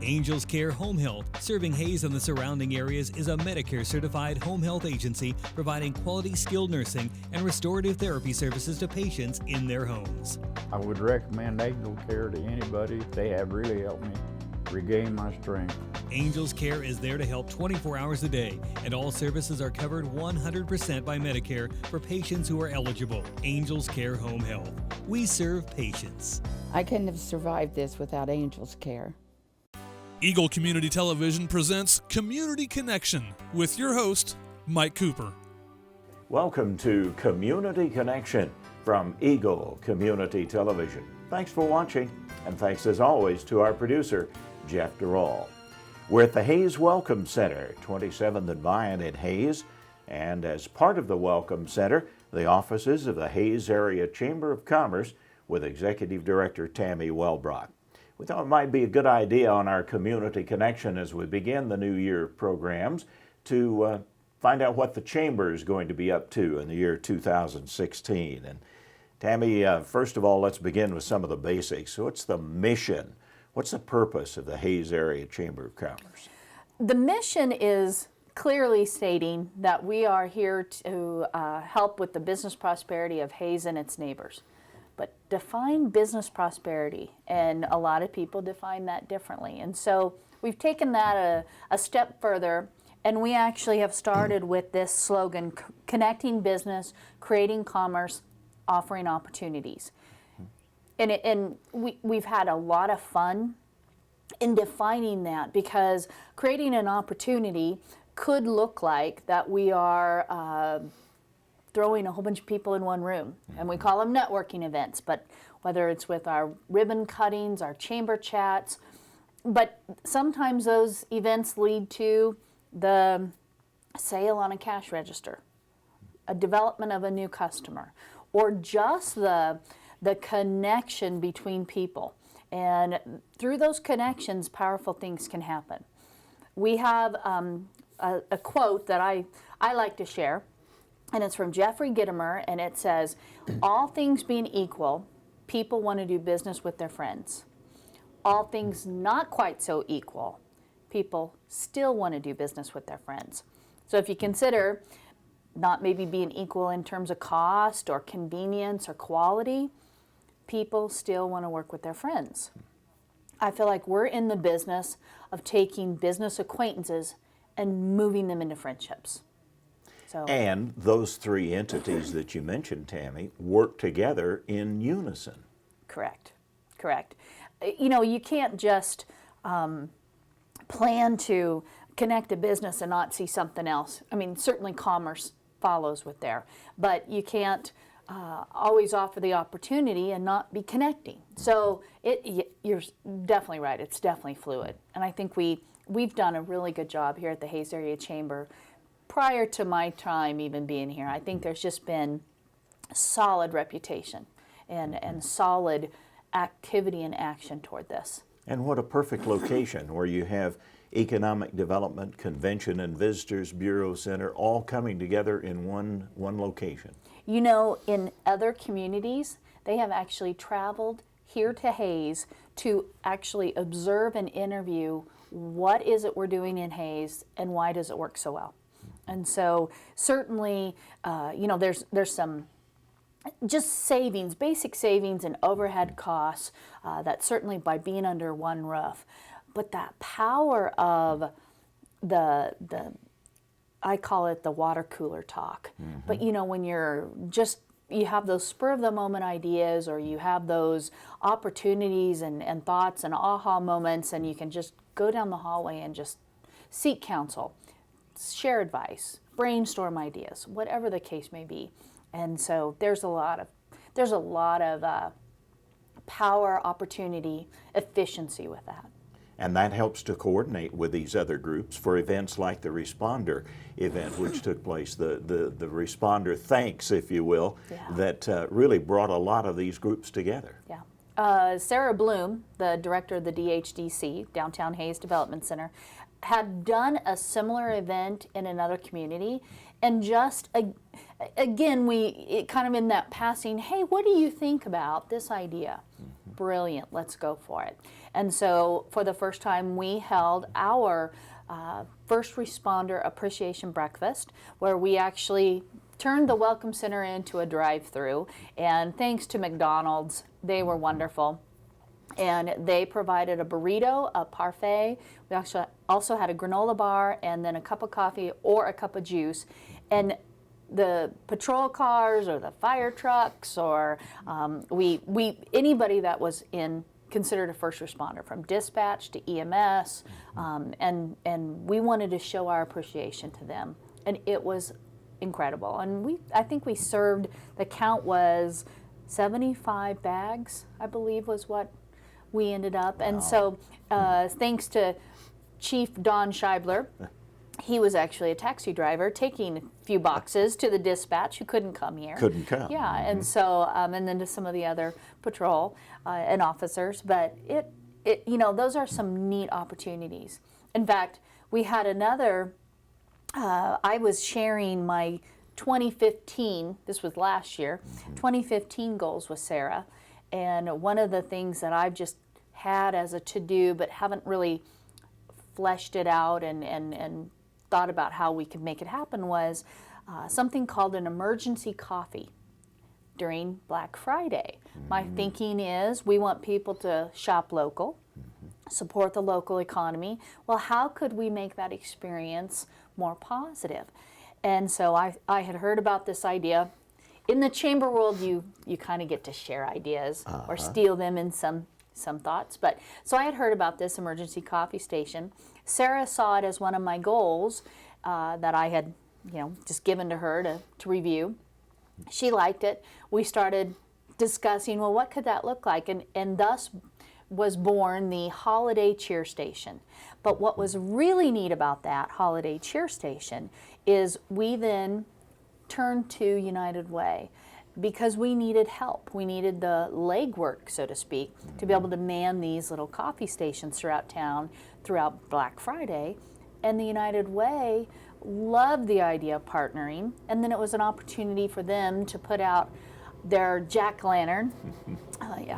Angels Care Home Health, serving Hayes and the surrounding areas, is a Medicare-certified home health agency providing quality skilled nursing and restorative therapy services to patients in their homes. I would recommend Angel Care to anybody. They have really helped me regain my strength. Angels Care is there to help 24 hours a day, and all services are covered 100% by Medicare for patients who are eligible. Angels Care Home Health. We serve patients. I couldn't have survived this without Angels Care. Eagle Community Television presents Community Connection with your host, Mike Cooper. Welcome to Community Connection from Eagle Community Television. Thanks for watching, and thanks as always to our producer, Jeff Durall. We're at the Hayes Welcome Center, 27th and Vine in Hayes, and as part of the Welcome Center, the offices of the Hayes Area Chamber of Commerce with Executive Director Tammy Wellbrock. We thought it might be a good idea on our Community Connection as we begin the new year programs to find out what the Chamber is going to be up to in the year 2016. And Tammy, first of all, let's begin with some of the basics. What's the mission? What's the purpose of the Hayes Area Chamber of Commerce? The mission is clearly stating that we are here to help with the business prosperity of Hayes and its neighbors. But define business prosperity, and a lot of people define that differently. And so we've taken that a step further, and we actually have started with this slogan, connecting business, creating commerce, offering opportunities. And we've had a lot of fun in defining that, because creating an opportunity could look like that we are throwing a whole bunch of people in one room, and we call them networking events, but whether it's with our ribbon cuttings, our chamber chats, but sometimes those events lead to the sale on a cash register, a development of a new customer, or just the connection between people. And through those connections, powerful things can happen. We have a quote that I like to share, and it's from Jeffrey Gitomer, and it says, "All things being equal, people want to do business with their friends. All things not quite so equal, people still want to do business with their friends." So if you consider not maybe being equal in terms of cost or convenience or quality, people still want to work with their friends. I feel like we're in the business of taking business acquaintances and moving them into friendships. So, and those three entities that you mentioned, Tammy, work together in unison. Correct. You know, you can't just plan to connect a business and not see something else. I mean, certainly commerce follows with there, but you can't always offer the opportunity and not be connecting. So you're definitely right. It's definitely fluid, and I think we've done a really good job here at the Hayes Area Chamber. Prior to my time even being here, I think there's just been solid reputation and solid activity and action toward this. And what a perfect location where you have Economic Development, Convention and Visitors Bureau Center all coming together in one location. You know, in other communities, they have actually traveled here to Hayes to actually observe and interview what is it we're doing in Hayes and why does it work so well. And so certainly, you know, there's some just savings, basic savings and overhead costs that certainly by being under one roof. But that power of the I call it the water cooler talk. Mm-hmm. But you know, when you have those spur of the moment ideas, or you have those opportunities and thoughts and aha moments, and you can just go down the hallway and just seek counsel, share advice, brainstorm ideas, whatever the case may be. And so there's a lot of power, opportunity, efficiency with that. And that helps to coordinate with these other groups for events like the Responder event, which took place, the Responder Thanks, if you will, that really brought a lot of these groups together. Yeah. Sarah Bloom, the director of the DHDC, Downtown Hayes Development Center, had done a similar event in another community, and just again, it kind of in that passing, hey, what do you think about this idea? Mm-hmm. Brilliant, let's go for it. And so for the first time, we held our first responder appreciation breakfast, where we actually turned the Welcome Center into a drive-through. And thanks to McDonald's, they were wonderful. And they provided a burrito, a parfait. We actually also had a granola bar, and then a cup of coffee or a cup of juice. And the patrol cars or the fire trucks or anybody that was considered a first responder, from dispatch to EMS, and we wanted to show our appreciation to them, and it was incredible. And I think we served, the count was 75 bags, I believe was what we ended up. Wow. And so thanks to Chief Don Scheibler, he was actually a taxi driver taking a few boxes to the dispatch who couldn't come here. Couldn't come. Yeah, and so, and then to some of the other patrol and officers. But those are some neat opportunities. In fact, we had another, I was sharing my 2015, this was last year, 2015 goals with Sarah. And one of the things that I've just had as a to-do but haven't really fleshed it out and thought about how we could make it happen was something called an emergency coffee during Black Friday. My thinking is we want people to shop local, support the local economy. Well, how could we make that experience more positive? And so I had heard about this idea. In the chamber world, you kind of get to share ideas or steal them in some thoughts. But so I had heard about this emergency coffee station. Sarah saw it as one of my goals that I had, just given to her to review. She liked it. We started discussing, well, what could that look like? And thus was born the Holiday Cheer Station. But what was really neat about that Holiday Cheer Station is we then turned to United Way because we needed help. We needed the legwork, so to speak, to be able to man these little coffee stations throughout town throughout Black Friday. And the United Way loved the idea of partnering, and then it was an opportunity for them to put out their jack-o'-lantern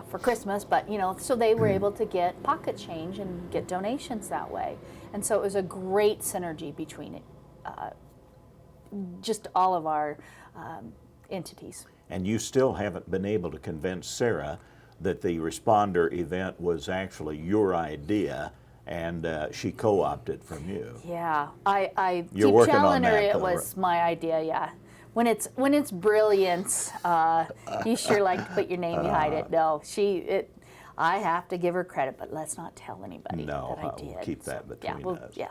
for Christmas, but so they were able to get pocket change and get donations that way. And so it was a great synergy between just all of our entities. And you still haven't been able to convince Sarah that the responder event was actually your idea, and she co-opted from you. Yeah, I You're keep working telling on her that, it though, was my idea. Yeah, when it's brilliance, you sure like to put your name behind it. No, I have to give her credit, but let's not tell anybody that I did. We'll keep that between us. Yeah.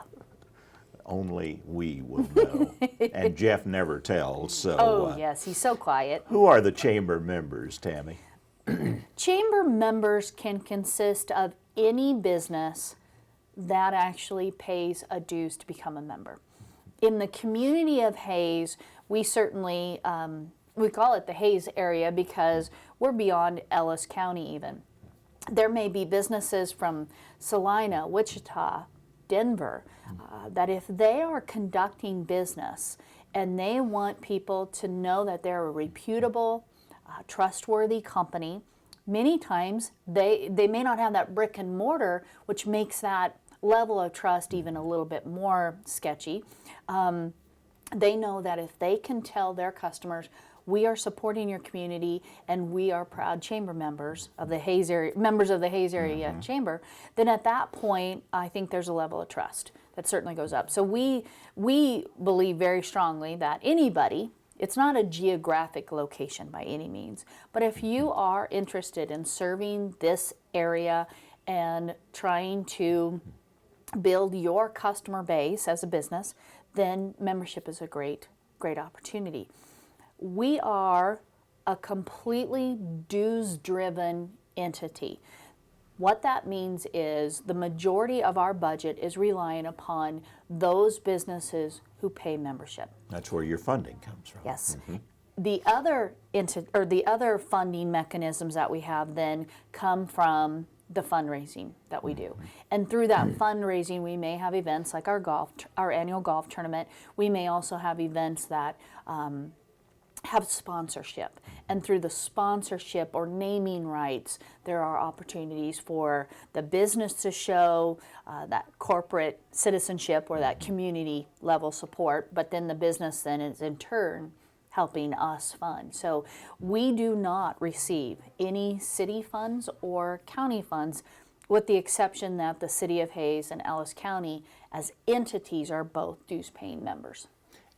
Only we will know. And Jeff never tells. So. Oh yes, he's so quiet. Who are the chamber members, Tammy? Chamber members can consist of any business that actually pays a dues to become a member. In the community of Hayes, we certainly, we call it the Hayes area because we're beyond Ellis County even. There may be businesses from Salina, Wichita, Denver, that if they are conducting business and they want people to know that they're a reputable, trustworthy company, many times they may not have that brick and mortar, which makes that level of trust even a little bit more sketchy. They know that if they can tell their customers, we are supporting your community and we are proud chamber members of the Hayes area, members of the Hayes area chamber, then at that point, I think there's a level of trust that certainly goes up. So we believe very strongly that anybody, it's not a geographic location by any means, but if you are interested in serving this area and trying to build your customer base as a business, then membership is a great opportunity. We are a completely dues-driven entity. What that means is the majority of our budget is relying upon those businesses who pay membership. That's where your funding comes from. Yes. The other funding mechanisms that we have then come from the fundraising that we do. And through that fundraising, we may have events like our annual golf tournament. We may also have events that have sponsorship. And through the sponsorship or naming rights, there are opportunities for the business to show that corporate citizenship or that community level support, but then the business then is in turn helping us fund. So we do not receive any city funds or county funds, with the exception that the City of Hays and Ellis County as entities are both dues-paying members.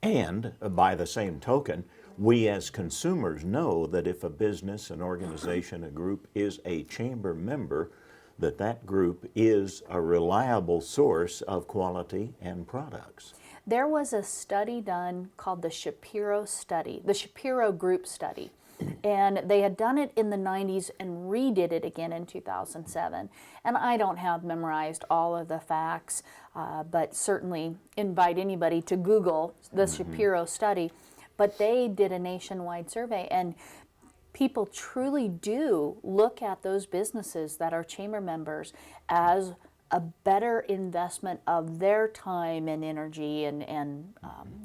And by the same token, we as consumers know that if a business, an organization, a group is a chamber member, that group is a reliable source of quality and products. There was a study done called the Shapiro study, the Shapiro group study. And they had done it in the 90s and redid it again in 2007. And I don't have memorized all of the facts, but certainly invite anybody to Google the Shapiro study. But they did a nationwide survey, and people truly do look at those businesses that are chamber members as a better investment of their time and energy and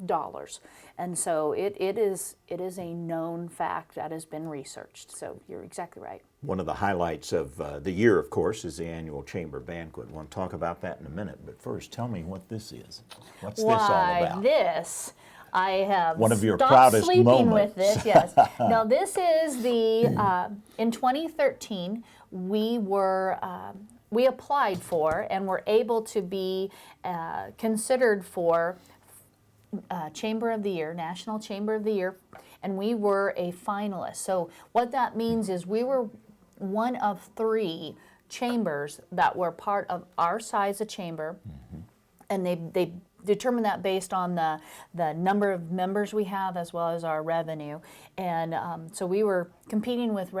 dollars. And so it is a known fact that has been researched. So you're exactly right. One of the highlights of the year, of course, is the annual Chamber Banquet. We'll talk about that in a minute, but first tell me what this is. What's this all about? This, I have one of your stopped proudest sleeping moments. with this, yes. Now this is the, in 2013, we applied for and were able to be considered for Chamber of the Year, National Chamber of the Year, and we were a finalist. So what that means is we were one of 3 chambers that were part of our size of chamber, and they determine that based on the number of members we have as well as our revenue. And so we were competing with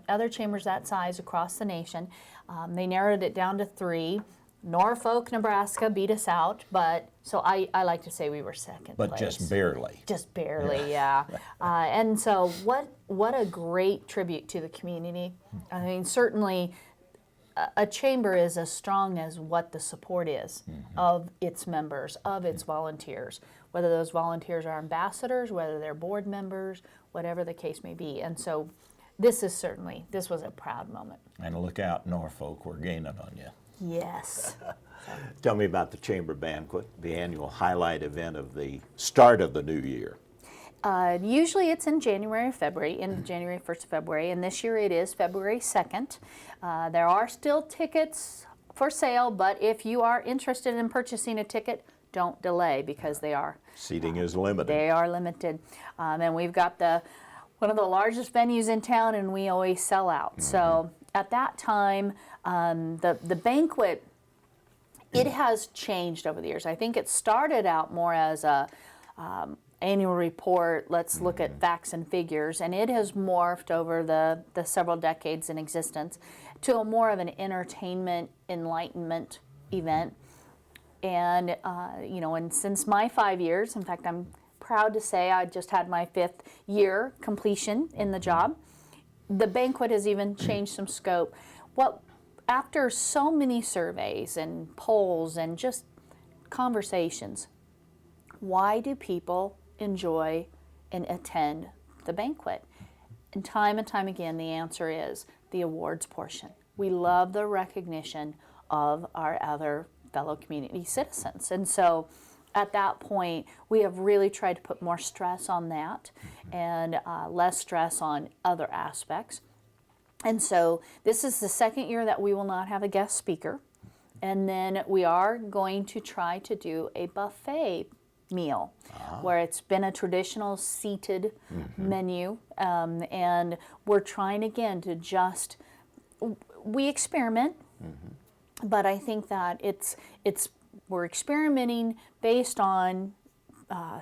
other chambers that size across the nation. They narrowed it down to 3. Norfolk, Nebraska beat us out, but so I like to say we were second But place. just barely. Just barely, yeah. And so what a great tribute to the community. I mean, certainly a chamber is as strong as what the support is of its members, of its volunteers, whether those volunteers are ambassadors, whether they're board members, whatever the case may be. And so this was a proud moment. And look out, Norfolk, we're gaining on you. Yes. Tell me about the Chamber Banquet, the annual highlight event of the start of the new year. Usually it's in January or February, in January 1st of February, and this year it is February 2nd. There are still tickets for sale, but if you are interested in purchasing a ticket, don't delay because they are. Seating is limited. They are limited. And we've got one of the largest venues in town, and we always sell out. So at that time, the banquet, it has changed over the years. I think it started out more as a annual report, let's look at facts and figures, and it has morphed over the several decades in existence to a more of an entertainment, enlightenment event. And, and since my 5 years, in fact, I'm proud to say I just had my 5th year completion in the job, the banquet has even changed some scope. After so many surveys and polls and just conversations, why do people enjoy and attend the banquet? And time again, the answer is the awards portion. We love the recognition of our other fellow community citizens. And so at that point, we have really tried to put more stress on that and less stress on other aspects. And so this is the 2nd year that we will not have a guest speaker. And then we are going to try to do a buffet meal where it's been a traditional seated menu. And we're trying again to we experiment, but I think that we're experimenting based on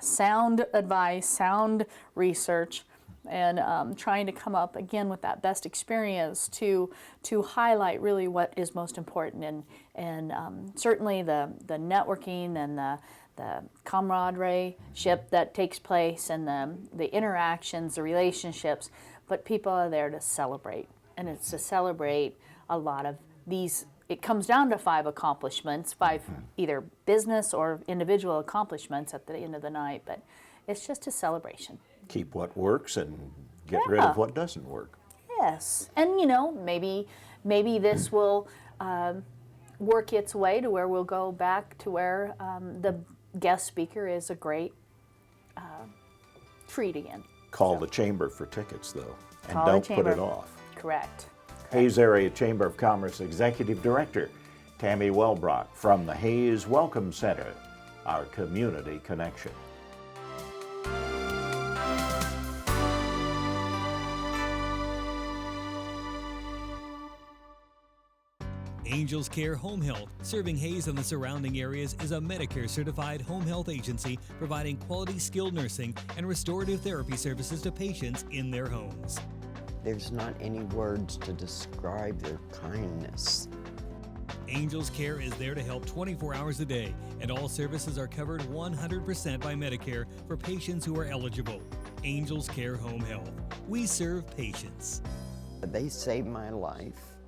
sound advice, sound research, and trying to come up again with that best experience to highlight really what is most important, and certainly the networking and the camaraderie-ship that takes place and the interactions, the relationships, but people are there to celebrate, and it's to celebrate a lot of these. It comes down to 5 accomplishments, 5 either business or individual accomplishments at the end of the night, but it's just a celebration. keep what works and get rid of what doesn't work. Yes, and maybe this will work its way to where we'll go back to where the guest speaker is a great treat again. Call the chamber for tickets, though, and Call the don't put chamber. it off. Correct. Hayes Area Chamber of Commerce Executive Director Tammy Wellbrock from the Hayes Welcome Center, our community connection. Angels Care Home Health, serving Hayes and the surrounding areas, is a Medicare-certified home health agency providing quality skilled nursing and restorative therapy services to patients in their homes. There's not any words to describe their kindness. Angels Care is there to help 24 hours a day, and all services are covered 100% by Medicare for patients who are eligible. Angels Care Home Health. We serve patients. They saved my life.